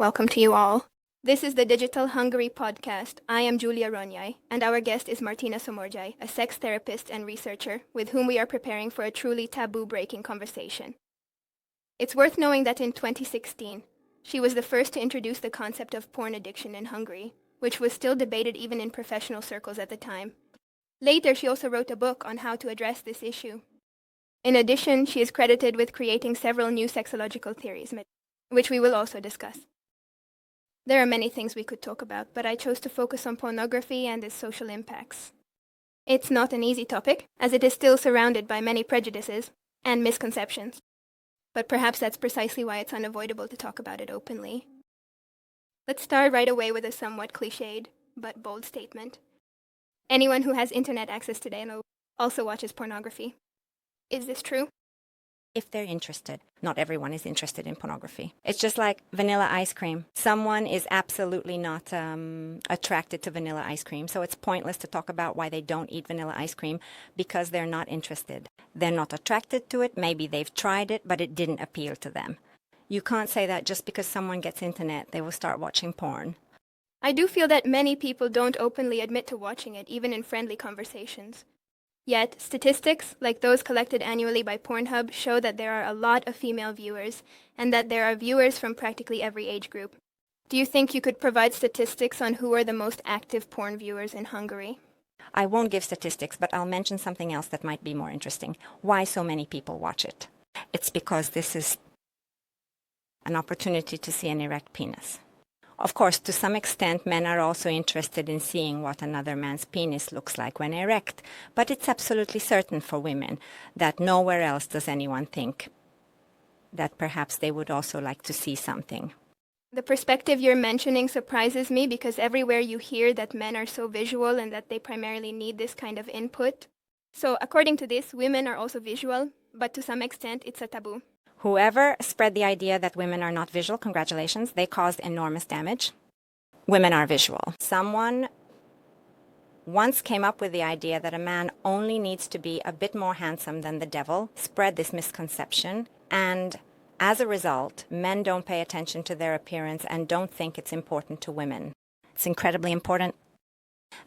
Welcome to you all. This is the Digital Hungary podcast. I am Julia Ronyai, and our guest is Martina Somorjai, a sex therapist and researcher with whom we are preparing for a truly taboo-breaking conversation. It's worth knowing that in 2016, she was the first to introduce the concept of porn addiction in Hungary, which was still debated even in professional circles at the time. Later, she also wrote a book on how to address this issue. In addition, she is credited with creating several new sexological theories, which we will also discuss. There are many things we could talk about, but I chose to focus on pornography and its social impacts. It's not an easy topic, as it is still surrounded by many prejudices and misconceptions. But perhaps that's precisely why it's unavoidable to talk about it openly. Let's start right away with a somewhat cliched, but bold statement. Anyone who has internet access today also watches pornography. Is this true? If they're interested. Not everyone is interested in pornography. It's just like vanilla ice cream. Someone is absolutely not attracted to vanilla ice cream, so it's pointless to talk about why they don't eat vanilla ice cream because they're not interested. They're not attracted to it. Maybe they've tried it, but it didn't appeal to them. You can't say that just because someone gets internet, they will start watching porn. I do feel that many people don't openly admit to watching it, even in friendly conversations. Yet, statistics, like those collected annually by Pornhub, show that there are a lot of female viewers, and that there are viewers from practically every age group. Do you think you could provide statistics on who are the most active porn viewers in Hungary? I won't give statistics, but I'll mention something else that might be more interesting. Why so many people watch it? It's because this is an opportunity to see an erect penis. Of course, to some extent, men are also interested in seeing what another man's penis looks like when erect, but it's absolutely certain for women that nowhere else does anyone think that perhaps they would also like to see something. The perspective you're mentioning surprises me because everywhere you hear that men are so visual and that they primarily need this kind of input. So according to this, women are also visual, but to some extent it's a taboo. Whoever spread the idea that women are not visual, congratulations, they caused enormous damage. Women are visual. Someone once came up with the idea that a man only needs to be a bit more handsome than the devil, spread this misconception, and as a result, men don't pay attention to their appearance and don't think it's important to women. It's incredibly important.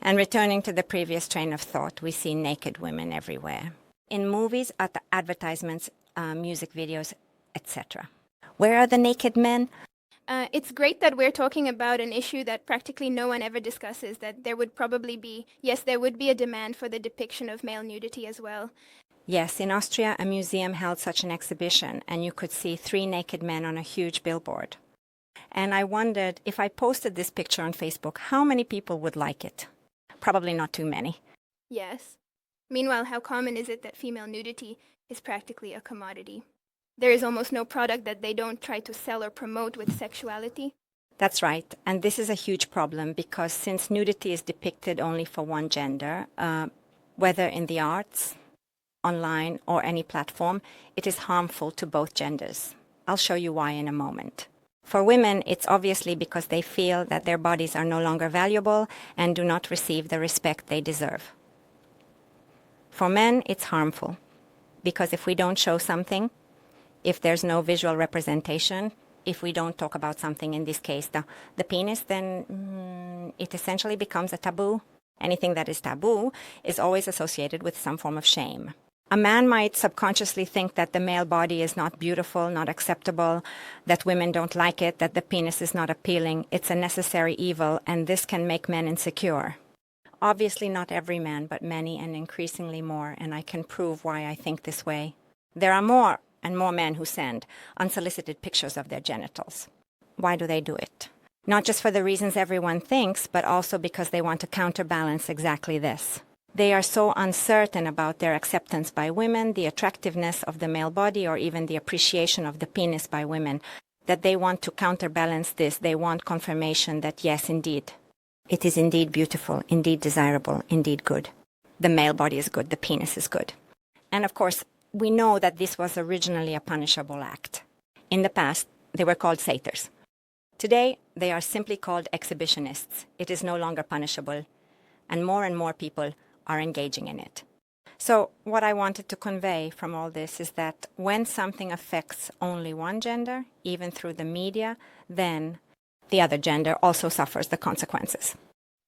And returning to the previous train of thought, we see naked women everywhere. In movies, at the advertisements, music videos, etc. Where are the naked men? It's great that we're talking about an issue that practically no one ever discusses, that there would probably be, yes, there would be a demand for the depiction of male nudity as well. Yes, in Austria, a museum held such an exhibition, and you could see 3 naked men on a huge billboard. And I wondered, if I posted this picture on Facebook, how many people would like it? Probably not too many. Yes. Meanwhile, how common is it that female nudity is practically a commodity? There is almost no product that they don't try to sell or promote with sexuality. That's right, and this is a huge problem because since nudity is depicted only for one gender, whether in the arts, online, or any platform, it is harmful to both genders. I'll show you why in a moment. For women, it's obviously because they feel that their bodies are no longer valuable and do not receive the respect they deserve. For men, it's harmful because if we don't show something, if there's no visual representation, if we don't talk about something, in this case, the penis, then it essentially becomes a taboo. Anything that is taboo is always associated with some form of shame. A man might subconsciously think that the male body is not beautiful, not acceptable, that women don't like it, that the penis is not appealing. It's a necessary evil, and this can make men insecure. Obviously not every man, but many and increasingly more, and I can prove why I think this way. There are more and more men who send unsolicited pictures of their genitals. Why do they do it? Not just for the reasons everyone thinks, but also because they want to counterbalance exactly this. They are so uncertain about their acceptance by women, the attractiveness of the male body, or even the appreciation of the penis by women, that they want to counterbalance this. They want confirmation that yes, indeed, it is indeed beautiful, indeed desirable, indeed good. The male body is good, the penis is good. And of course, we know that this was originally a punishable act. In the past, they were called satyrs. Today, they are simply called exhibitionists. It is no longer punishable, and more people are engaging in it. So what I wanted to convey from all this is that when something affects only one gender, even through the media, then The other gender also suffers the consequences.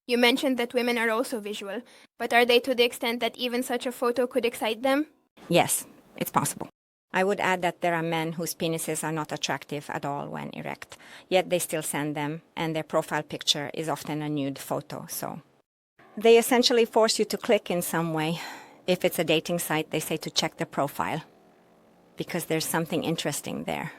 You mentioned that women are also visual, but are they to the extent that even such a photo could excite them? Yes, it's possible. I would add that there are men whose penises are not attractive at all when erect, yet they still send them, and their profile picture is often a nude photo, so. They essentially force you to click in some way. If it's a dating site, they say to check the profile, because there's something interesting there.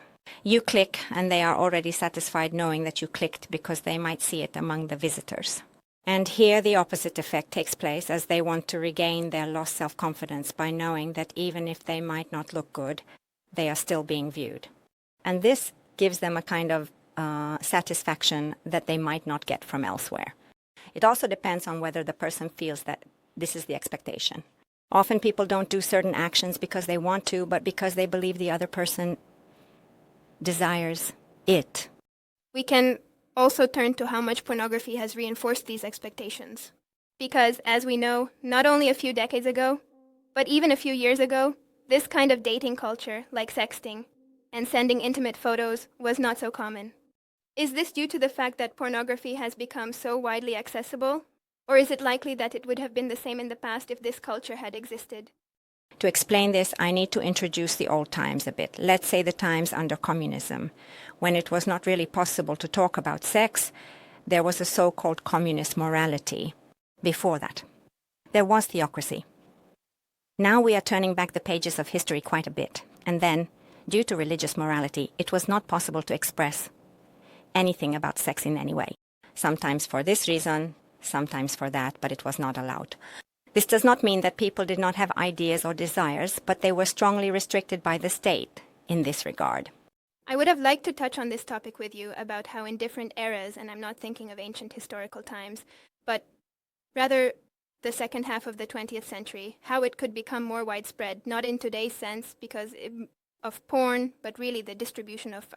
You click, and they are already satisfied knowing that you clicked because they might see it among the visitors. And here the opposite effect takes place, as they want to regain their lost self-confidence by knowing that even if they might not look good, they are still being viewed. And this gives them a kind of satisfaction that they might not get from elsewhere. It also depends on whether the person feels that this is the expectation. Often people don't do certain actions because they want to, but because they believe the other person desires it. We can also turn to how much pornography has reinforced these expectations. Because, as we know, not only a few decades ago, but even a few years ago, this kind of dating culture, like sexting and sending intimate photos, was not so common. Is this due to the fact that pornography has become so widely accessible? Or is it likely that it would have been the same in the past if this culture had existed? To explain this, I need to introduce the old times a bit. Let's say the times under communism, when it was not really possible to talk about sex. There was a so-called communist morality. Before that, there was theocracy. Now we are turning back the pages of history quite a bit. And then, due to religious morality, it was not possible to express anything about sex in any way. Sometimes for this reason, sometimes for that, but it was not allowed. This does not mean that people did not have ideas or desires, but they were strongly restricted by the state in this regard. I would have liked to touch on this topic with you about how in different eras, and I'm not thinking of ancient historical times, but rather the second half of the 20th century, how it could become more widespread, not in today's sense because of porn, but really the distribution of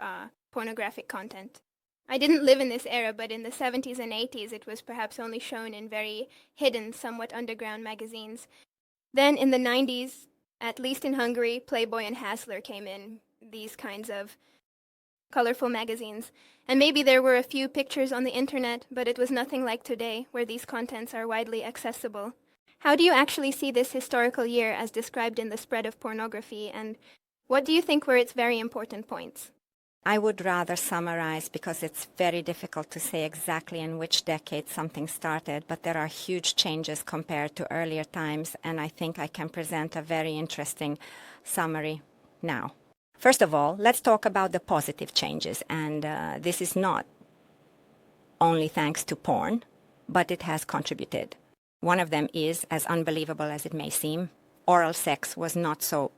pornographic content. I didn't live in this era, but in the 70s and 80s it was perhaps only shown in very hidden, somewhat underground magazines. Then in the 90s, at least in Hungary, Playboy and Hassler came in, these kinds of colorful magazines. And maybe there were a few pictures on the internet, but it was nothing like today, where these contents are widely accessible. How do you actually see this historical year as described in the spread of pornography, and what do you think were its very important points? I would rather summarize, because it's very difficult to say exactly in which decade something started, but there are huge changes compared to earlier times, and I think I can present a very interesting summary now. First of all, let's talk about the positive changes, and this is not only thanks to porn, but it has contributed. One of them is, as unbelievable as it may seem, oral sex was not so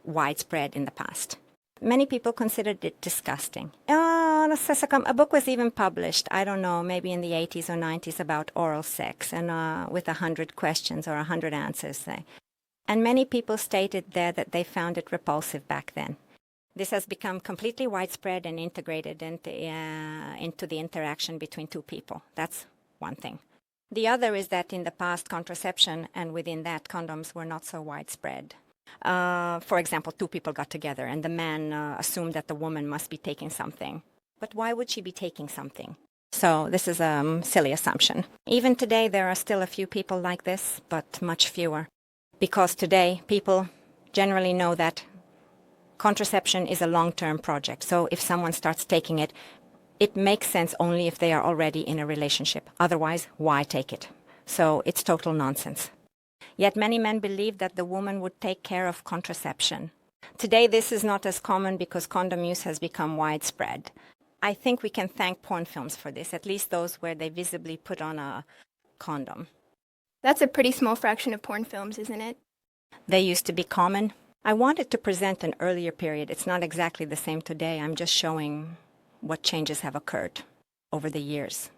widespread in the past. Many people considered it disgusting. A book was even published, I don't know, maybe in the 80s or 90s about oral sex, and with 100 questions or 100 answers. And many people stated there that they found it repulsive back then. This has become completely widespread and integrated into the interaction between two people. That's one thing. The other is that in the past, contraception, and within that, condoms were not so widespread. For example, two people got together and the man assumed that the woman must be taking something. But why would she be taking something? So this is a silly assumption. Even today there are still a few people like this, but much fewer. Because today people generally know that contraception is a long-term project. So if someone starts taking it, it makes sense only if they are already in a relationship. Otherwise, why take it? So it's total nonsense. Yet many men believe that the woman would take care of contraception. Today this is not as common because condom use has become widespread. I think we can thank porn films for this, at least those where they visibly put on a condom. That's a pretty small fraction of porn films, isn't it? They used to be common. I wanted to present an earlier period. It's not exactly the same today. I'm just showing what changes have occurred over the years.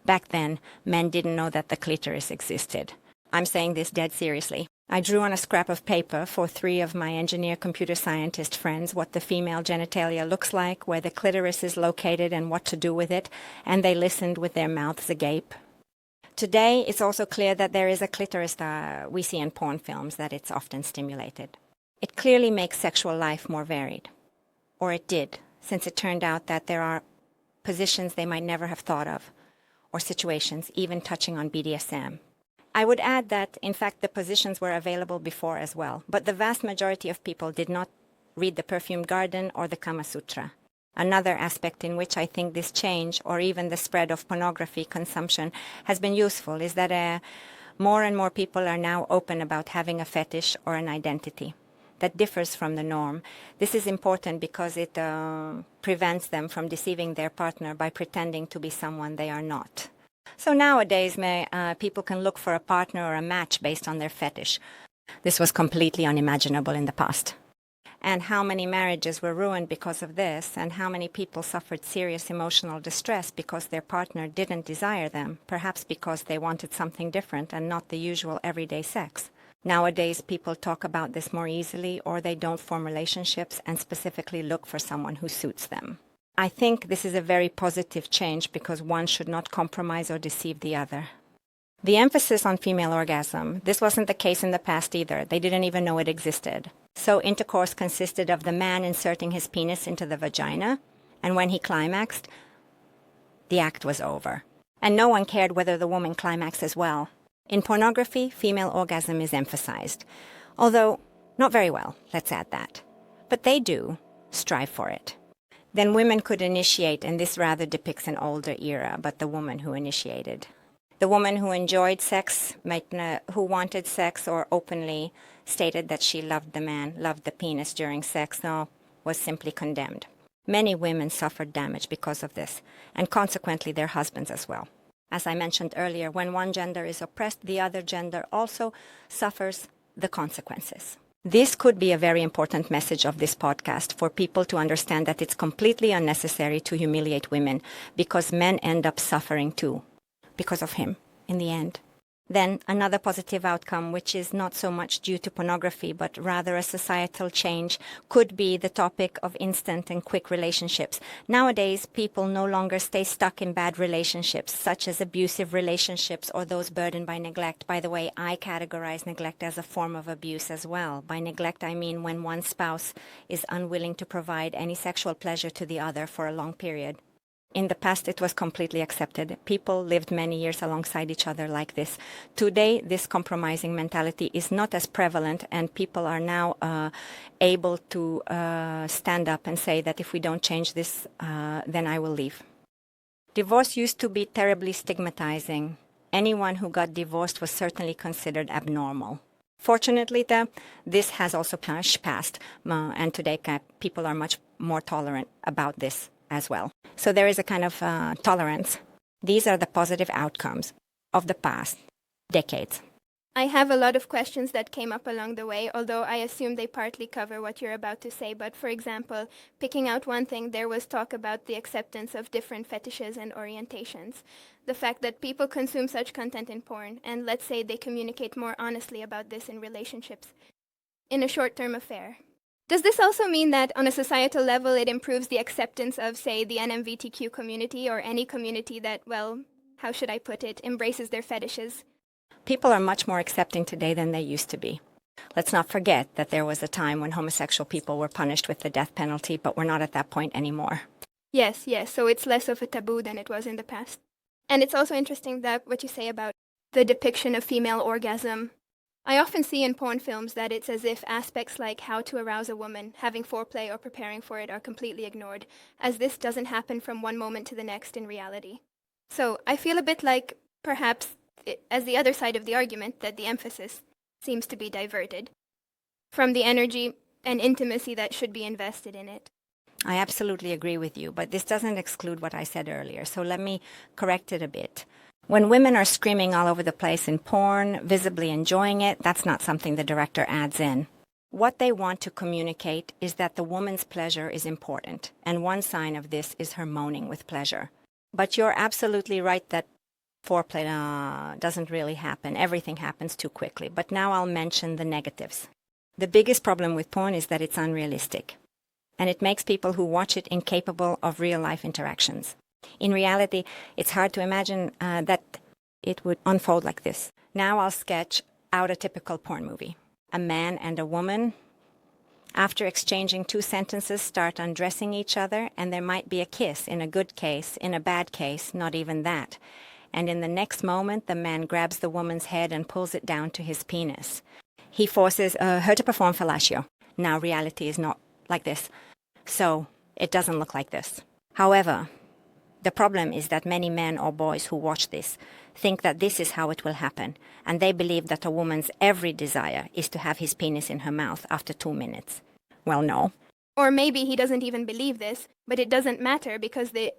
Back then, men didn't know that the clitoris existed. I'm saying this dead seriously. I drew on a scrap of paper for 3 of my engineer computer scientist friends what the female genitalia looks like, where the clitoris is located and what to do with it, and they listened with their mouths agape. Today, it's also clear that there is a clitoris that we see in porn films, that it's often stimulated. It clearly makes sexual life more varied. Or it did, since it turned out that there are positions they might never have thought of, or situations, even touching on BDSM. I would add that, in fact, the positions were available before as well, but the vast majority of people did not read the Perfumed Garden or the Kama Sutra. Another aspect in which I think this change, or even the spread of pornography consumption, has been useful is that more and more people are now open about having a fetish or an identity that differs from the norm. This is important because it prevents them from deceiving their partner by pretending to be someone they are not. So nowadays, people can look for a partner or a match based on their fetish. This was completely unimaginable in the past. And how many marriages were ruined because of this, and how many people suffered serious emotional distress because their partner didn't desire them, perhaps because they wanted something different and not the usual everyday sex. Nowadays, people talk about this more easily, or they don't form relationships and specifically look for someone who suits them. I think this is a very positive change because one should not compromise or deceive the other. The emphasis on female orgasm, this wasn't the case in the past either. They didn't even know it existed. So intercourse consisted of the man inserting his penis into the vagina, and when he climaxed, the act was over. And no one cared whether the woman climaxed as well. In pornography, female orgasm is emphasized. Although, not very well, let's add that. But they do strive for it. Then women could initiate, and this rather depicts an older era, but the woman who initiated. The woman who enjoyed sex, who wanted sex or openly stated that she loved the man, loved the penis during sex, was simply condemned. Many women suffered damage because of this, and consequently their husbands as well. As I mentioned earlier, when one gender is oppressed, the other gender also suffers the consequences. This could be a very important message of this podcast for people to understand that it's completely unnecessary to humiliate women because men end up suffering too, because of him, in the end. Then another positive outcome, which is not so much due to pornography, but rather a societal change, could be the topic of instant and quick relationships. Nowadays, people no longer stay stuck in bad relationships, such as abusive relationships or those burdened by neglect. By the way, I categorize neglect as a form of abuse as well. By neglect, I mean when one spouse is unwilling to provide any sexual pleasure to the other for a long period. In the past, it was completely accepted. People lived many years alongside each other like this. Today, this compromising mentality is not as prevalent, and people are now able to stand up and say that if we don't change this, then I will leave. Divorce used to be terribly stigmatizing. Anyone who got divorced was certainly considered abnormal. Fortunately, this has also passed, and today people are much more tolerant about this as well. So there is a kind of tolerance. These are the positive outcomes of the past decades. I have a lot of questions that came up along the way, although I assume they partly cover what you're about to say. But for example, picking out one thing, there was talk about the acceptance of different fetishes and orientations. The fact that people consume such content in porn, and let's say they communicate more honestly about this in relationships, in a short-term affair. Does this also mean that on a societal level it improves the acceptance of, say, the NMVTQ community or any community that, well, how should I put it, embraces their fetishes? People are much more accepting today than they used to be. Let's not forget that there was a time when homosexual people were punished with the death penalty, but we're not at that point anymore. Yes, so it's less of a taboo than it was in the past. And it's also interesting that what you say about the depiction of female orgasm. I often see in porn films that it's as if aspects like how to arouse a woman, having foreplay or preparing for it are completely ignored, as this doesn't happen from one moment to the next in reality. So I feel a bit like, perhaps, as the other side of the argument, that the emphasis seems to be diverted from the energy and intimacy that should be invested in it. I absolutely agree with you, but this doesn't exclude what I said earlier, so let me correct it a bit. When women are screaming all over the place in porn, visibly enjoying it, that's not something the director adds in. What they want to communicate is that the woman's pleasure is important, and one sign of this is her moaning with pleasure. But you're absolutely right that foreplay doesn't really happen. Everything happens too quickly. But now I'll mention the negatives. The biggest problem with porn is that it's unrealistic, and it makes people who watch it incapable of real-life interactions. In reality, it's hard to imagine that it would unfold like this. Now I'll sketch out a typical porn movie. A man and a woman After exchanging 2 sentences, start undressing each other, and there might be a kiss in a good case, in a bad case, not even that. And in the next moment, the man grabs the woman's head and pulls it down to his penis. He forces her to perform fellatio. Now, reality is not like this, so it doesn't look like this. However, the problem is that many men or boys who watch this think that this is how it will happen, and they believe that a woman's every desire is to have his penis in her mouth after 2 minutes. Well, no. Or maybe he doesn't even believe this, but it doesn't matter because the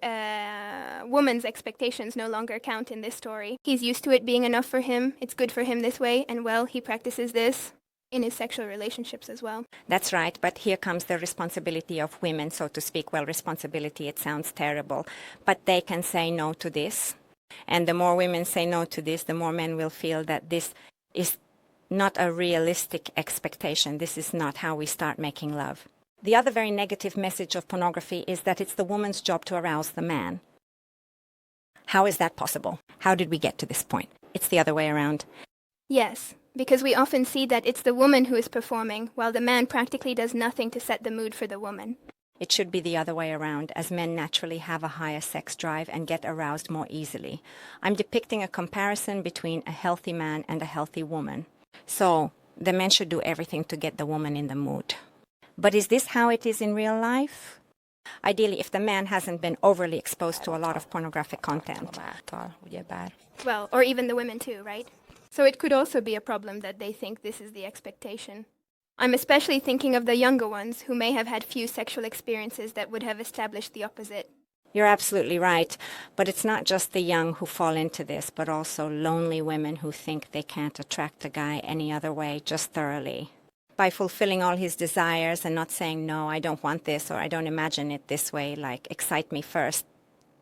woman's expectations no longer count in this story. He's used to it being enough for him, it's good for him this way, and well, he practices this in his sexual relationships as well. That's right, but here comes the responsibility of women, so to speak. Well, responsibility, it sounds terrible, but they can say no to this. And the more women say no to this, the more men will feel that this is not a realistic expectation. This is not how we start making love. The other very negative message of pornography is that it's the woman's job to arouse the man. How is that possible? How did we get to this point? It's the other way around. Yes, because we often see that it's the woman who is performing, while the man practically does nothing to set the mood for the woman. It should be the other way around, as men naturally have a higher sex drive and get aroused more easily. I'm depicting a comparison between a healthy man and a healthy woman. So, the men should do everything to get the woman in the mood. But is this how it is in real life? Ideally, if the man hasn't been overly exposed to a lot of pornographic content. Well, or even the women too, right? So it could also be a problem that they think this is the expectation. I'm especially thinking of the younger ones who may have had few sexual experiences that would have established the opposite. You're absolutely right, but it's not just the young who fall into this, but also lonely women who think they can't attract a guy any other way, just thoroughly. By fulfilling all his desires and not saying, no, I don't want this, or I don't imagine it this way, like excite me first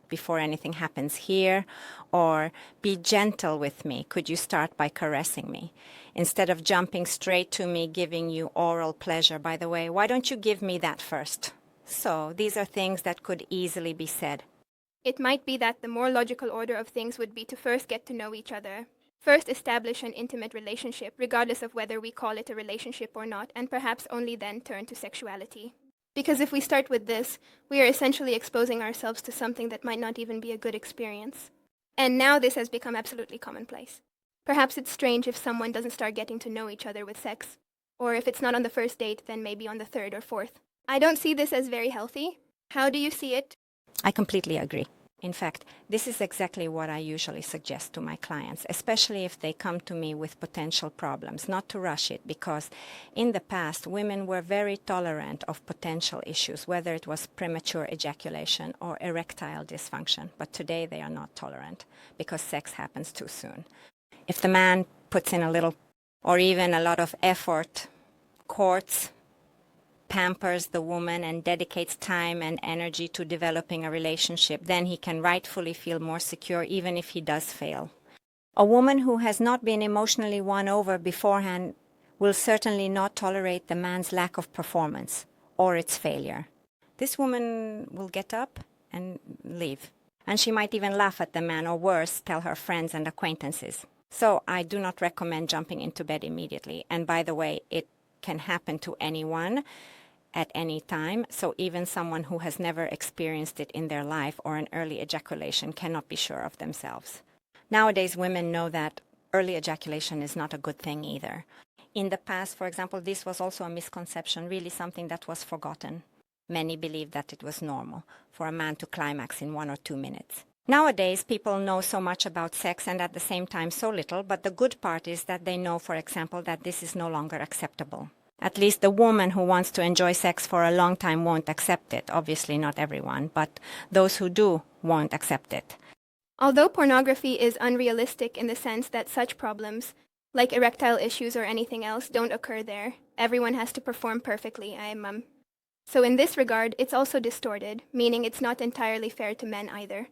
before anything happens here, or be gentle with me. Could you start by caressing me? Instead of jumping straight to me, giving you oral pleasure, by the way, why don't you give me that first? So these are things that could easily be said. It might be that the more logical order of things would be to first get to know each other. First establish an intimate relationship, regardless of whether we call it a relationship or not, and perhaps only then turn to sexuality. Because if we start with this, we are essentially exposing ourselves to something that might not even be a good experience. And now this has become absolutely commonplace. Perhaps it's strange if someone doesn't start getting to know each other with sex. Or if it's not on the first date, then maybe on the third or fourth. I don't see this as very healthy. How do you see it? I completely agree. In fact, this is exactly what I usually suggest to my clients, especially if they come to me with potential problems, not to rush it, because in the past, women were very tolerant of potential issues, whether it was premature ejaculation or erectile dysfunction. But today they are not tolerant because sex happens too soon. If the man puts in a little or even a lot of effort, courts, pampers the woman and dedicates time and energy to developing a relationship, then he can rightfully feel more secure even if he does fail. A woman who has not been emotionally won over beforehand will certainly not tolerate the man's lack of performance or its failure. This woman will get up and leave. And she might even laugh at the man, or worse, tell her friends and acquaintances. So I do not recommend jumping into bed immediately. And by the way, it can happen to anyone at any time, so even someone who has never experienced it in their life or an early ejaculation cannot be sure of themselves. Nowadays, women know that early ejaculation is not a good thing either. In the past, for example, this was also a misconception, really something that was forgotten. Many believed that it was normal for a man to climax in 1 or 2 minutes. Nowadays, people know so much about sex and at the same time so little, but the good part is that they know, for example, that this is no longer acceptable. At least the woman who wants to enjoy sex for a long time won't accept it. Obviously not everyone, but those who do won't accept it. Although pornography is unrealistic in the sense that such problems, like erectile issues or anything else, don't occur there, everyone has to perform perfectly, So in this regard, it's also distorted, meaning it's not entirely fair to men either.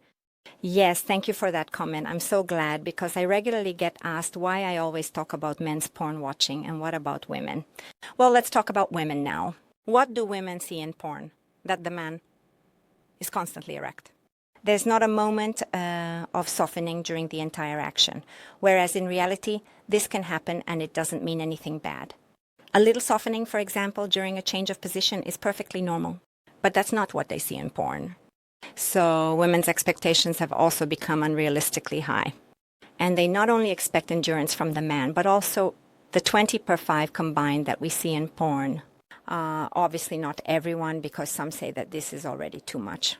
Yes, thank you for that comment. I'm so glad, because I regularly get asked why I always talk about men's porn watching and what about women. Well, let's talk about women now. What do women see in porn? That the man is constantly erect. There's not a moment of softening during the entire action, whereas in reality, this can happen and it doesn't mean anything bad. A little softening, for example, during a change of position is perfectly normal. But that's not what they see in porn. So women's expectations have also become unrealistically high. And they not only expect endurance from the man, but also the 20 per 5 combined that we see in porn. Obviously not everyone, because some say that this is already too much.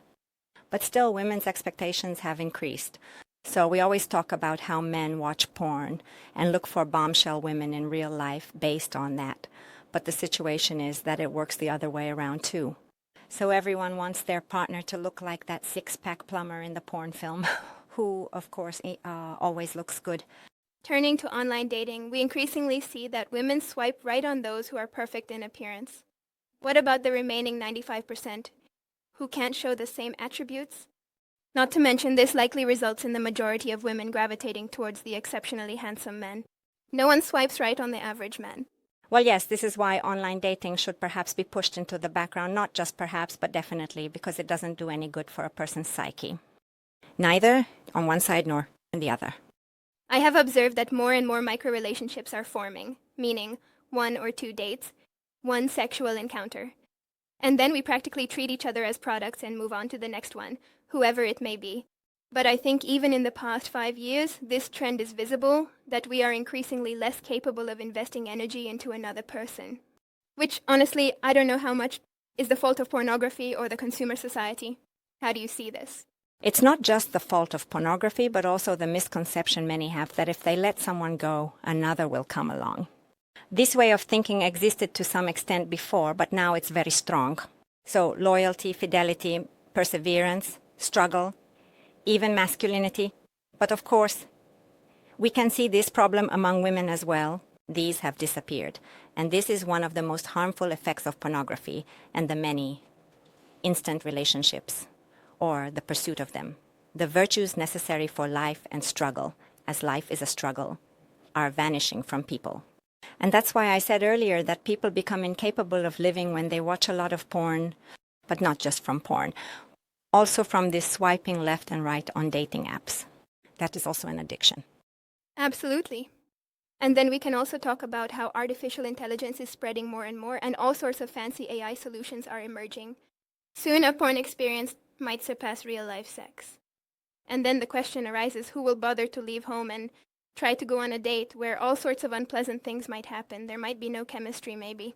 But still, women's expectations have increased. So we always talk about how men watch porn and look for bombshell women in real life based on that. But the situation is that it works the other way around too. So everyone wants their partner to look like that six-pack plumber in the porn film, who, of course, always looks good. Turning to online dating, we increasingly see that women swipe right on those who are perfect in appearance. What about the remaining 95% who can't show the same attributes? Not to mention, this likely results in the majority of women gravitating towards the exceptionally handsome men. No one swipes right on the average man. Well, yes, this is why online dating should perhaps be pushed into the background, not just perhaps, but definitely, because it doesn't do any good for a person's psyche. Neither on one side nor on the other. I have observed that more and more micro-relationships are forming, meaning 1 or 2 dates, one sexual encounter. And then we practically treat each other as products and move on to the next one, whoever it may be. But I think even in the past 5 years, this trend is visible, that we are increasingly less capable of investing energy into another person. Which, honestly, I don't know how much is the fault of pornography or the consumer society. How do you see this? It's not just the fault of pornography, but also the misconception many have that if they let someone go, another will come along. This way of thinking existed to some extent before, but now it's very strong. So loyalty, fidelity, perseverance, struggle, even masculinity. But of course, we can see this problem among women as well. These have disappeared. And this is one of the most harmful effects of pornography and the many instant relationships, or the pursuit of them. The virtues necessary for life and struggle, as life is a struggle, are vanishing from people. And that's why I said earlier that people become incapable of living when they watch a lot of porn, but not just from porn. Also from this swiping left and right on dating apps. That is also an addiction. Absolutely. And then we can also talk about how artificial intelligence is spreading more and more, and all sorts of fancy AI solutions are emerging. Soon a porn experience might surpass real-life sex. And then the question arises, who will bother to leave home and try to go on a date where all sorts of unpleasant things might happen? There might be no chemistry, maybe.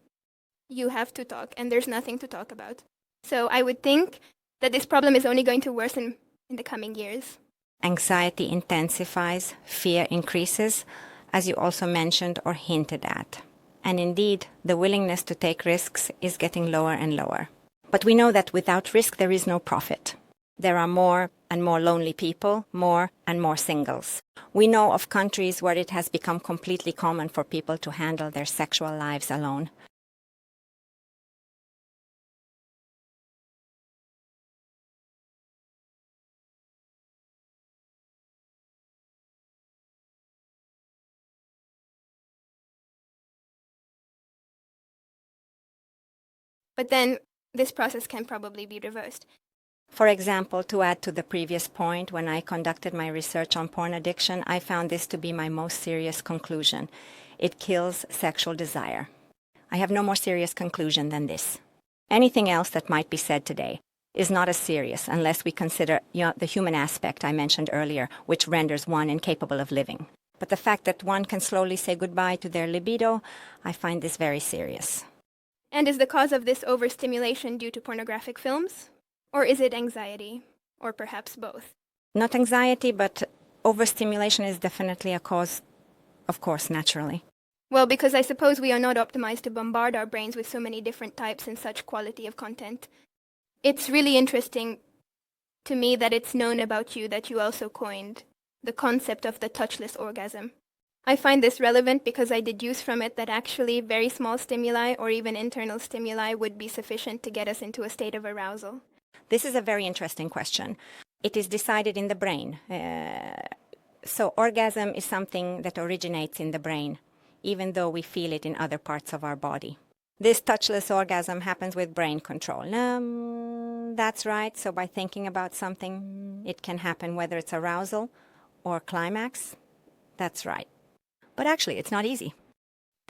You have to talk, and there's nothing to talk about. So I would think that this problem is only going to worsen in the coming years. Anxiety intensifies, fear increases, as you also mentioned or hinted at. And indeed, the willingness to take risks is getting lower and lower. But we know that without risk, there is no profit. There are more and more lonely people, more and more singles. We know of countries where it has become completely common for people to handle their sexual lives alone. But then this process can probably be reversed. For example, to add to the previous point, when I conducted my research on porn addiction, I found this to be my most serious conclusion. It kills sexual desire. I have no more serious conclusion than this. Anything else that might be said today is not as serious unless we consider the human aspect I mentioned earlier, which renders one incapable of living. But the fact that one can slowly say goodbye to their libido, I find this very serious. And is the cause of this overstimulation due to pornographic films? Or is it anxiety? Or perhaps both? Not anxiety, but overstimulation is definitely a cause, of course, naturally. Well, because I suppose we are not optimized to bombard our brains with so many different types and such quality of content. It's really interesting to me that it's known about you that you also coined the concept of the touchless orgasm. I find this relevant because I deduce from it that actually very small stimuli or even internal stimuli would be sufficient to get us into a state of arousal. This is a very interesting question. It is decided in the brain. So orgasm is something that originates in the brain, even though we feel it in other parts of our body. This touchless orgasm happens with brain control. That's right. So by thinking about something, it can happen whether it's arousal or climax. That's right. But actually, it's not easy.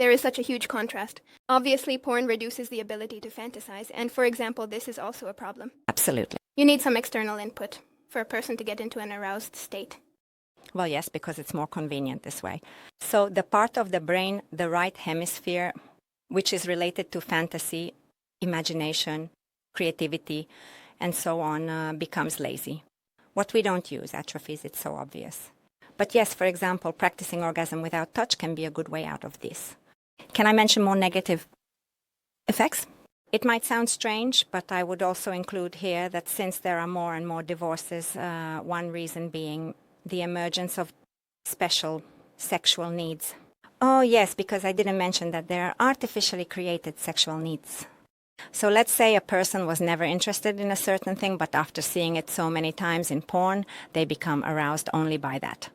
There is such a huge contrast. Obviously, porn reduces the ability to fantasize, and for example, this is also a problem. Absolutely. You need some external input for a person to get into an aroused state. Well, yes, because it's more convenient this way. So the part of the brain, the right hemisphere, which is related to fantasy, imagination, creativity, and so on, becomes lazy. What we don't use atrophies, it's so obvious. But yes, for example, practicing orgasm without touch can be a good way out of this. Can I mention more negative effects? It might sound strange, but I would also include here that since there are more and more divorces, one reason being the emergence of special sexual needs. Oh yes, because I didn't mention that there are artificially created sexual needs. So let's say a person was never interested in a certain thing, but after seeing it so many times in porn, they become aroused only by that.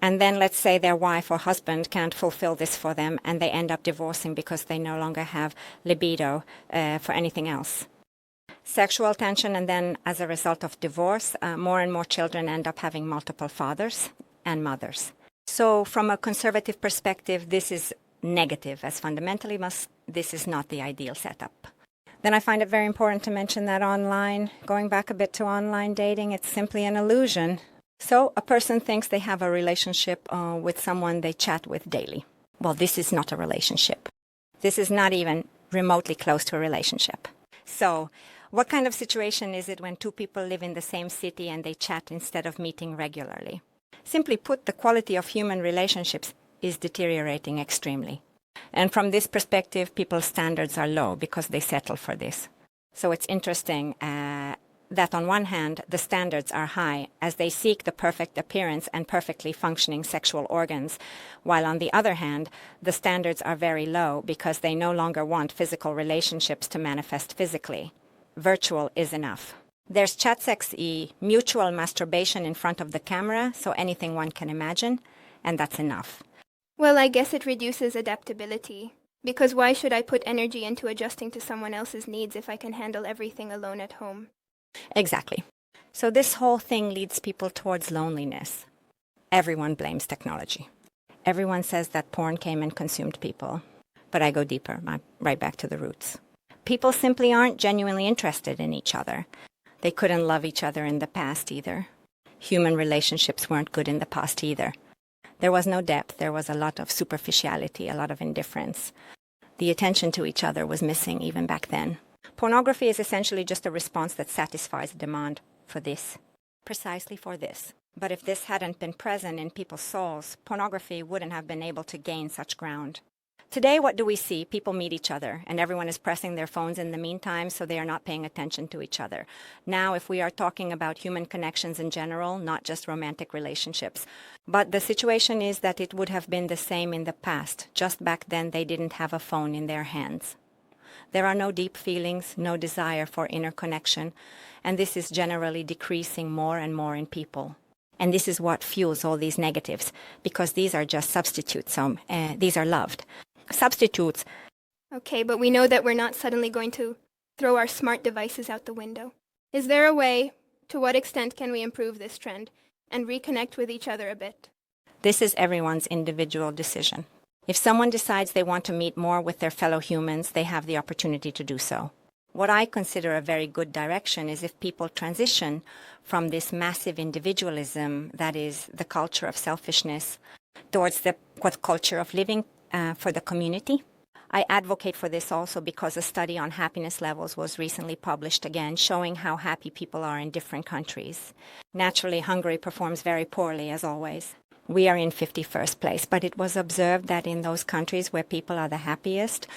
And then let's say their wife or husband can't fulfill this for them, and they end up divorcing because they no longer have libido for anything else. Sexual tension, and then as a result of divorce, more and more children end up having multiple fathers and mothers. So from a conservative perspective, this is negative, as fundamentally this is not the ideal setup. Then I find it very important to mention that online, going back a bit to online dating, it's simply an illusion. So a person thinks they have a relationship with someone they chat with daily. Well, this is not a relationship. This is not even remotely close to a relationship. So what kind of situation is it when two people live in the same city and they chat instead of meeting regularly? Simply put, the quality of human relationships is deteriorating extremely. And from this perspective, people's standards are low because they settle for this. So it's interesting that on one hand, the standards are high as they seek the perfect appearance and perfectly functioning sexual organs, while on the other hand, the standards are very low because they no longer want physical relationships to manifest physically. Virtual is enough. There's chat sex, mutual masturbation in front of the camera, so anything one can imagine, and that's enough. Well, I guess it reduces adaptability. Because why should I put energy into adjusting to someone else's needs if I can handle everything alone at home? Exactly. So this whole thing leads people towards loneliness. Everyone blames technology. Everyone says that porn came and consumed people. But I go deeper, right back to the roots. People simply aren't genuinely interested in each other. They couldn't love each other in the past either. Human relationships weren't good in the past either. There was no depth, there was a lot of superficiality, a lot of indifference. The attention to each other was missing even back then. Pornography is essentially just a response that satisfies the demand for this, precisely for this. But if this hadn't been present in people's souls, pornography wouldn't have been able to gain such ground. Today, what do we see? People meet each other, and everyone is pressing their phones in the meantime, so they are not paying attention to each other. Now, if we are talking about human connections in general, not just romantic relationships. But the situation is that it would have been the same in the past. Just back then, they didn't have a phone in their hands. There are no deep feelings, no desire for inner connection, and this is generally decreasing more and more in people. And this is what fuels all these negatives, because these are just substitutes, these are loved. Substitutes. Okay, but we know that we're not suddenly going to throw our smart devices out the window. Is there a way, to what extent can we improve this trend and reconnect with each other a bit? This is everyone's individual decision. If someone decides they want to meet more with their fellow humans, they have the opportunity to do so. What I consider a very good direction is if people transition from this massive individualism, that is the culture of selfishness, towards the culture of living for the community. I advocate for this also because a study on happiness levels was recently published again, showing how happy people are in different countries. Naturally, Hungary performs very poorly, as always. We are in 51st place, but it was observed that in those countries where people are the happiest,